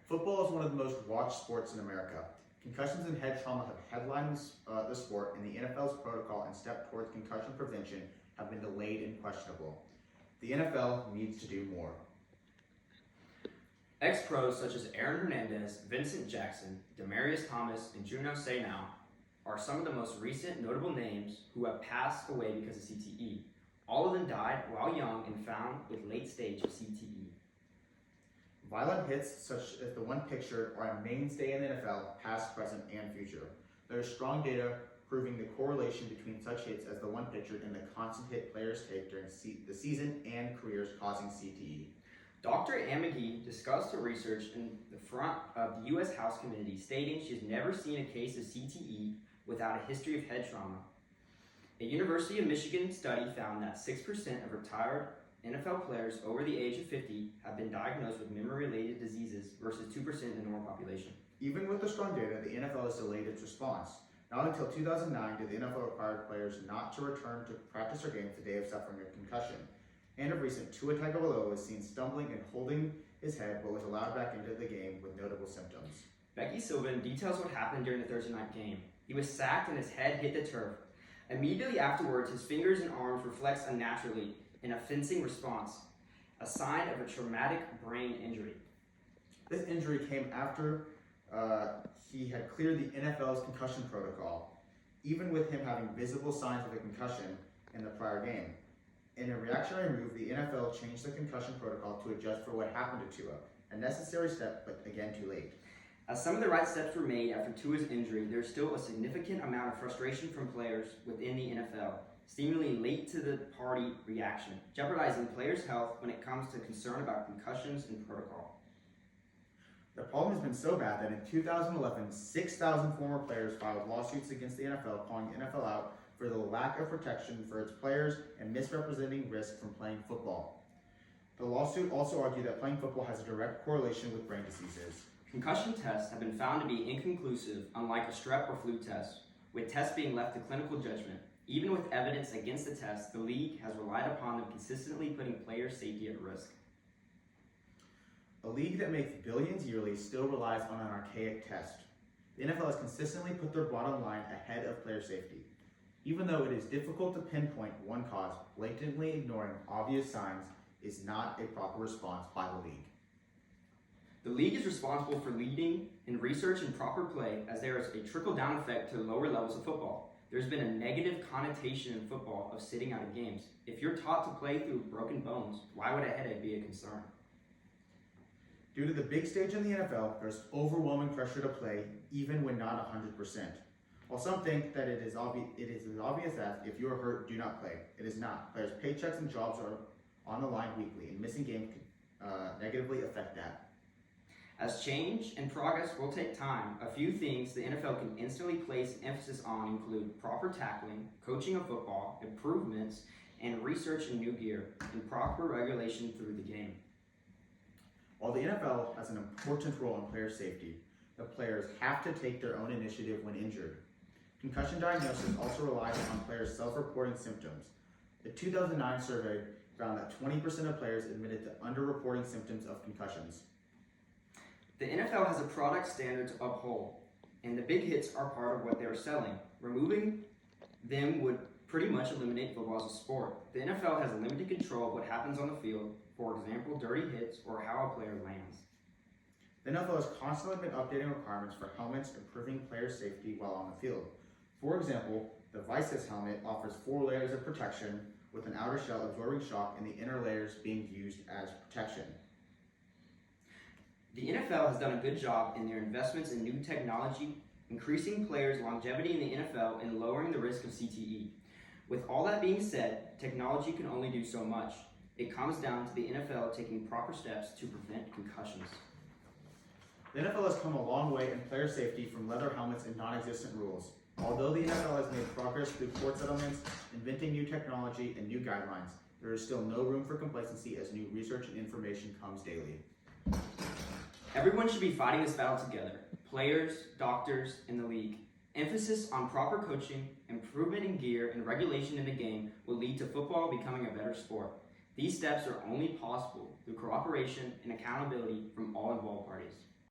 Football is one of the most watched sports in America. Concussions and head trauma have headlined the sport, and the NFL's protocol and step towards concussion prevention have been delayed and questionable. The NFL needs to do more. Ex-pros such as Aaron Hernandez, Vincent Jackson, Demaryius Thomas, and Juno Seau are some of the most recent notable names who have passed away because of CTE. All of them died while young and found with late-stage CTE. Violent hits, such as the one pictured, are a mainstay in the NFL, past, present, and future. There is strong data proving the correlation between such hits as the one pictured and the constant hit players take during the season and careers causing CTE. Dr. Ann McGee discussed her research in the front of the U.S. House Committee, stating she has never seen a case of CTE without a history of head trauma. A University of Michigan study found that 6% of retired NFL players over the age of 50 have been diagnosed with memory-related diseases versus 2% in the normal population. Even with the strong data, the NFL has delayed its response. Not until 2009 did the NFL require players not to return to practice or games the day of suffering a concussion. And of recent, Tua Tagovailoa was seen stumbling and holding his head, but was allowed back into the game with notable symptoms. Becky Sylvan details what happened during the Thursday night game. He was sacked and his head hit the turf. Immediately afterwards, his fingers and arms reflex unnaturally in a fencing response, a sign of a traumatic brain injury. This injury came after he had cleared the NFL's concussion protocol, even with him having visible signs of a concussion in the prior game. In a reactionary move, the NFL changed the concussion protocol to adjust for what happened to Tua, a necessary step, but again too late. As some of the right steps were made after Tua's injury, there's still a significant amount of frustration from players within the NFL, seemingly late to the party reaction, jeopardizing players' health when it comes to concern about concussions and protocol. The problem has been so bad that in 2011, 6,000 former players filed lawsuits against the NFL, calling the NFL out for the lack of protection for its players and misrepresenting risk from playing football. The lawsuit also argued that playing football has a direct correlation with brain diseases. Concussion tests have been found to be inconclusive, unlike a strep or flu test, with tests being left to clinical judgment. Even with evidence against the test, the league has relied upon them consistently putting player safety at risk. A league that makes billions yearly still relies on an archaic test. The NFL has consistently put their bottom line ahead of player safety. Even though it is difficult to pinpoint one cause, blatantly ignoring obvious signs is not a proper response by the league. The league is responsible for leading in research and proper play, as there is a trickle-down effect to the lower levels of football. There's been a negative connotation in football of sitting out of games. If you're taught to play through broken bones, why would a headache be a concern? Due to the big stage in the NFL, there's overwhelming pressure to play, even when not 100%. While some think that it is as obvious as, if you are hurt, do not play. It is not. Players' paychecks and jobs are on the line weekly, and missing games could negatively affect that. As change and progress will take time, a few things the NFL can instantly place emphasis on include proper tackling, coaching of football, improvements, and research in new gear, and proper regulation through the game. While the NFL has an important role in player safety, the players have to take their own initiative when injured. Concussion diagnosis also relies on players self-reporting symptoms. The 2009 survey found that 20% of players admitted to underreporting symptoms of concussions. The NFL has a product standard to uphold, and the big hits are part of what they are selling. Removing them would pretty much eliminate football as a sport. The NFL has limited control of what happens on the field, for example, dirty hits or how a player lands. The NFL has constantly been updating requirements for helmets, improving player safety while on the field. For example, the Vices helmet offers 4 layers of protection, with an outer shell absorbing shock and the inner layers being used as protection. The NFL has done a good job in their investments in new technology, increasing players' longevity in the NFL and lowering the risk of CTE. With all that being said, technology can only do so much. It comes down to the NFL taking proper steps to prevent concussions. The NFL has come a long way in player safety from leather helmets and non-existent rules. Although the NFL has made progress through court settlements, inventing new technology, and new guidelines, there is still no room for complacency as new research and information comes daily. Everyone should be fighting this battle together. Players, doctors, and the league. Emphasis on proper coaching, improvement in gear, and regulation in the game will lead to football becoming a better sport. These steps are only possible through cooperation and accountability from all involved parties.